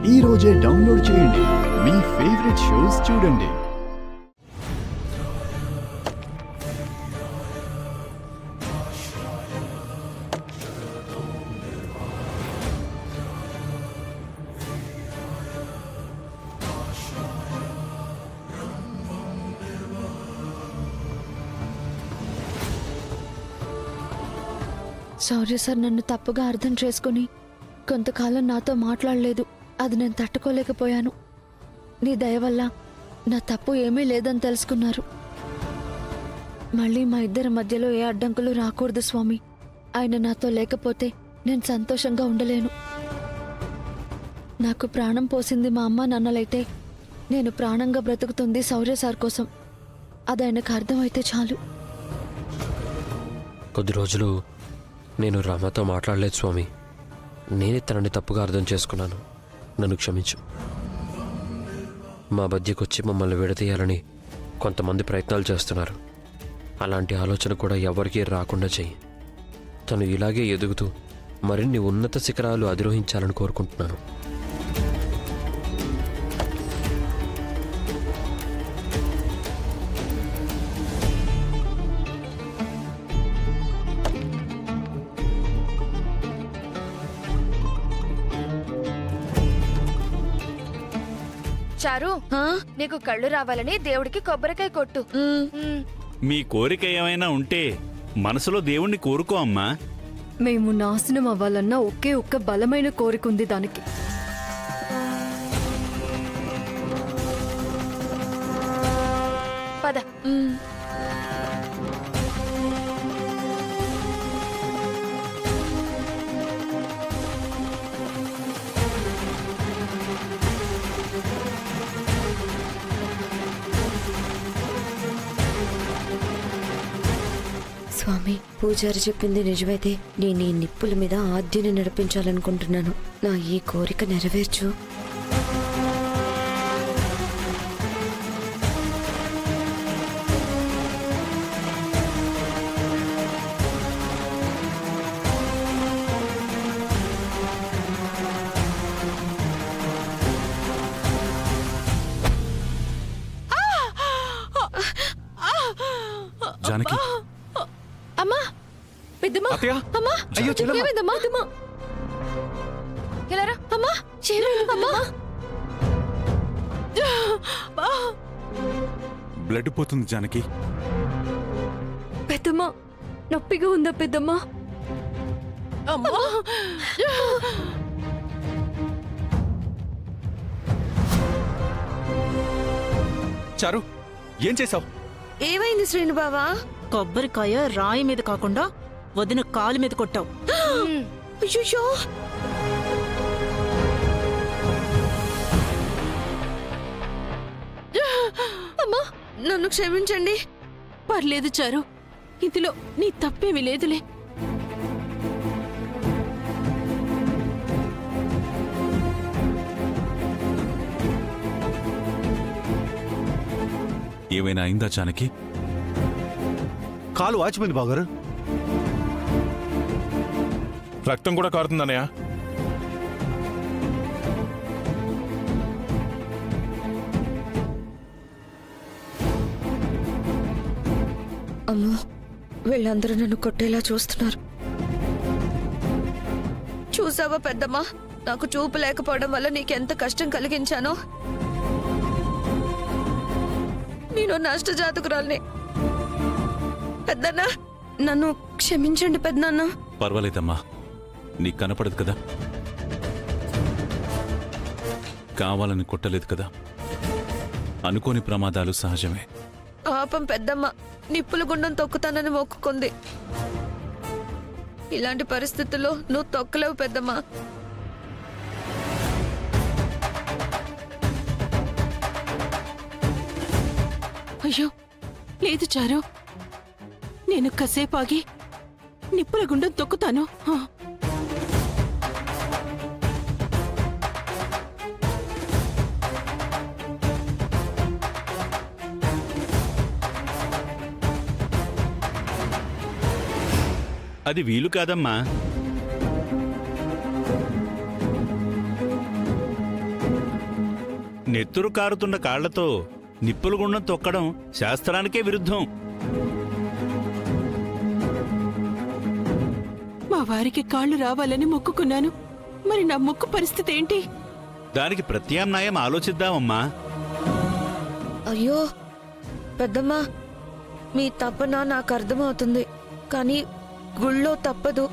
ఈ రోజే డౌన్లోడ్ చేయండి. మీ ఫేవరెట్ షోస్ చూడండి. శౌర్య సార్ నన్ను తప్పుగా అర్థం చేసుకుని కొంతకాలం నాతో మాట్లాడలేదు. అది నేను తట్టుకోలేకపోయాను. నీ దయ వల్ల నా తప్పు ఏమీ లేదని తెలుసుకున్నారు. మళ్ళీ మా ఇద్దరి మధ్యలో ఏ అడ్డంకులు రాకూడదు స్వామి. ఆయన నాతో లేకపోతే నేను సంతోషంగా ఉండలేను. నాకు ప్రాణం పోసింది మా అమ్మ నాన్నలైతే నేను ప్రాణంగా బ్రతుకుతుంది శౌర్య సార్ కోసం. అది ఆయనకు అర్థమైతే చాలు. కొద్ది రోజులు నేను రామతో మాట్లాడలేదు స్వామి. నేనే తనని తప్పుగా అర్థం చేసుకున్నాను. నన్ను క్షమించు. మా మధ్యకొచ్చి మమ్మల్ని విడదీయాలని కొంతమంది ప్రయత్నాలు చేస్తున్నారు. అలాంటి ఆలోచన కూడా ఎవరికీ రాకుండా చెయ్యి. తను ఇలాగే ఎదుగుతూ మరిన్ని ఉన్నత శిఖరాలు అధిరోహించాలని కోరుకుంటున్నాను. చారు, నీకు కళ్ళు రావాలని దేవుడికి కొబ్బరికాయ కొట్టు. మీ కోరిక ఏమైనా ఉంటే మనసులో దేవుణ్ణి కోరుకో అమ్మా. మేము నాశనం అవ్వాలన్న ఒకే ఒక్క బలమైన కోరిక ఉంది దానికి. పద. స్వామి, పూజారి చెప్పింది నిజమైతే నేను ఈ నిప్పుల మీద ఆద్యని నడిపించాలనుకుంటున్నాను. నా ఈ కోరిక నెరవేర్చు. జానకి, అమ్మా, పెద్దమ్మా, అమ్మా, అయ్యో ఏమైందమ్మా? ఎలారా? అమ్మా, ఏమైందమ్మా? బ్లడ్ పోతుంది జానకి. పెద్దమ్మా, నొప్పిగా ఉందా పెద్దమ్మా? అమ్మా, చారు, ఏం చేసావు? ఏమైంది శ్రీను బావా? కొబ్బరికాయ రాయి మీద కాకుండా వదిన కాలు మీద కొట్టావు. అయ్యో, అమ్మా, నన్ను క్షమించండి. పర్లేదు చారు, ఇందులో నీ తప్పేమీ లేదులే. ఏమైనా అయిందా జానకి? కాలు వాచిపోయింది బాగారు. రక్తం కూడా కారుతుందన్నయ్య. అమ్మో, వీళ్ళందరూ నన్ను కొట్టేలా చూస్తున్నారు. చూసావా పెద్దమ్మా, నాకు చూపు లేకపోవడం వల్ల నీకెంత కష్టం కలిగించానో. నేను నష్టజాతకురాల్ని. పెద్దన్నా, నన్ను క్షమించండి పెద్దనాన్న. పర్వాలేదమ్మా, నీకు కనపడదు కదా, కావాలని కొట్టలేదు కదా. అనుకోని ప్రమాదాలు సహజమే. పాపం పెద్దమ్మ నిప్పుల గుండం తొక్కుతానని మొక్కుకుంది. ఇలాంటి పరిస్థితుల్లో నువ్వు తొక్కలేవు పెద్దమ్మా. అయ్యో లేదు చారు, నేను కాసేపు ఆగి నిప్పుల గుండం తొక్కుతాను. అది వీలు కాదమ్మా. నెత్తురు కారుతున్న కాళ్లతో నిప్పుల గుండం తొక్కడం శాస్త్రానికే విరుద్ధం. మా వారికి కాళ్ళు రావాలని మొక్కుకున్నాను. మరి నా మొక్కు పరిస్థితి ఏంటి? దానికి ప్రత్యామ్నాయం ఆలోచిద్దామమ్మా. అయ్యో పెద్దమ్మా, మీ తపన నాకు అర్థమవుతుంది, కానీ గుళ్ళో తప్పదు.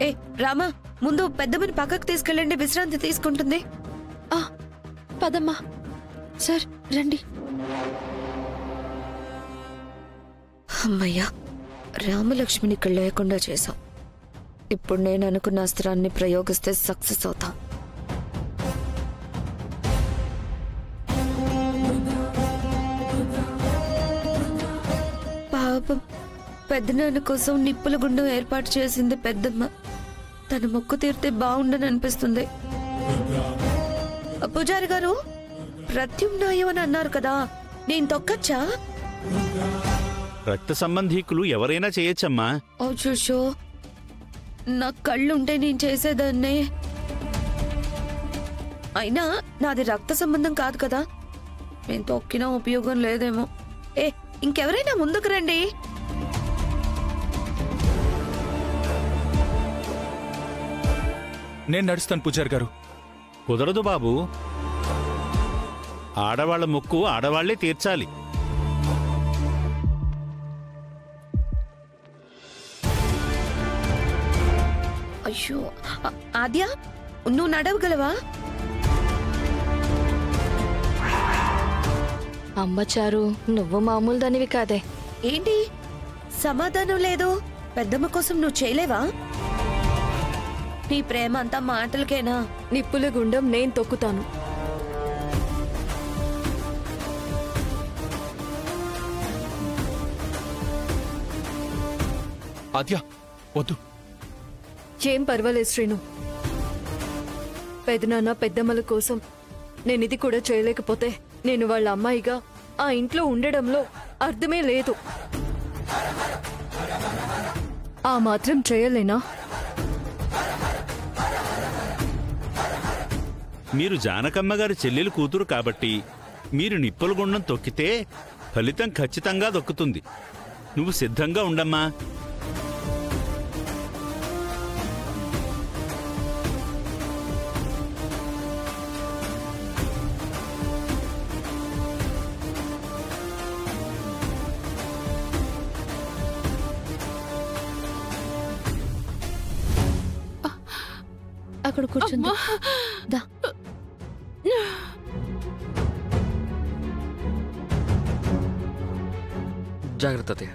ఏ రామా, ముందు పెద్దమ్మని పక్కకు తీసుకెళ్ళండి, విశ్రాంతి తీసుకుంటుంది. పదమ్మా. సార్ రండి. అమ్మయ్యా, రామలక్ష్మిని ఇక్కడ లేకుండా చేశాం. ఇప్పుడు నేను అనుకున్న అస్త్రాన్ని ప్రయోగిస్తే సక్సెస్ అవుతాం. పాపం పెద్దనాన్న కోసం నిప్పుల గుండం ఏర్పాటు చేసింది పెద్దమ్మ. తన మొక్కు తీరితే బాగుండని అనిపిస్తుంది. పూజారి గారు, ప్రత్యుమ్నాయం అని అన్నారు కదా, నేను తొక్కచ్చా? రక్త సంబంధీకులు ఎవరైనా చేయొచ్చమ్మా. ఓషో, నా కళ్ళుంటే నేను చేసేదాన్నే. అయినా నాది రక్త సంబంధం కాదు కదా, నేను తొక్కినా ఉపయోగం లేదేమో. ఇంకెవరైనా ముందుకు రండి. నేను నడుస్తాను పూజారి గారు. కుదరదు బాబు, ఆడవాళ్ల మొక్కు ఆడవాళ్లే తీర్చాలి. అయ్యో ఆద్య, నువ్వు నడవగలవా? అమ్మచారు, నువ్వు మామూలు దానివి కాదే. ఏంటి సమాధానం లేదు? పెద్దమ్మ కోసం నువ్వు చేయలేవా? నీ ప్రేమ అంతా మాటలకేనా? నిప్పుల గుండం నేను తొక్కుతాను. ఆద్య వద్దు. ఏం పర్వాలేదు శ్రీను. పెదనాన్న పెద్దమ్మల కోసం నేనిది కూడా చేయలేకపోతే నేను వాళ్ళ అమ్మాయిగా ఆ ఇంట్లో ఉండడంలో అర్థమే లేదు. ఆ మాత్రం చేయలేనా? మీరు జానకమ్మ గారి చెల్లెలు కూతురు కాబట్టి మీరు నిప్పుల గుండం తొక్కితే ఫలితం ఖచ్చితంగా దొక్కుతుంది. నువ్వు సిద్ధంగా ఉండమ్మా. అక్కడ కూర్చుంది. దా. జాగ్రత్త అత్తయ్య,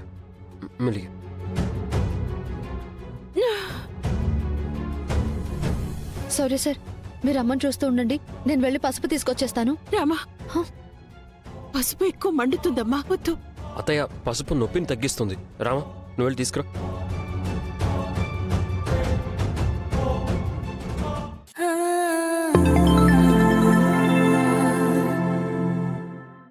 మెల్లిగా. సారీ సార్, మీరు అమ్మని చూస్తూ ఉండండి, నేను వెళ్ళి పసుపు తీసుకొచ్చేస్తాను. రామా, పసుపు ఎక్కువ మండుతుందమ్మా, వద్దు. అత్తయ్య, పసుపు నొప్పిని తగ్గిస్తుంది. రామా, నువ్వు వెళ్ళి తీసుకురా.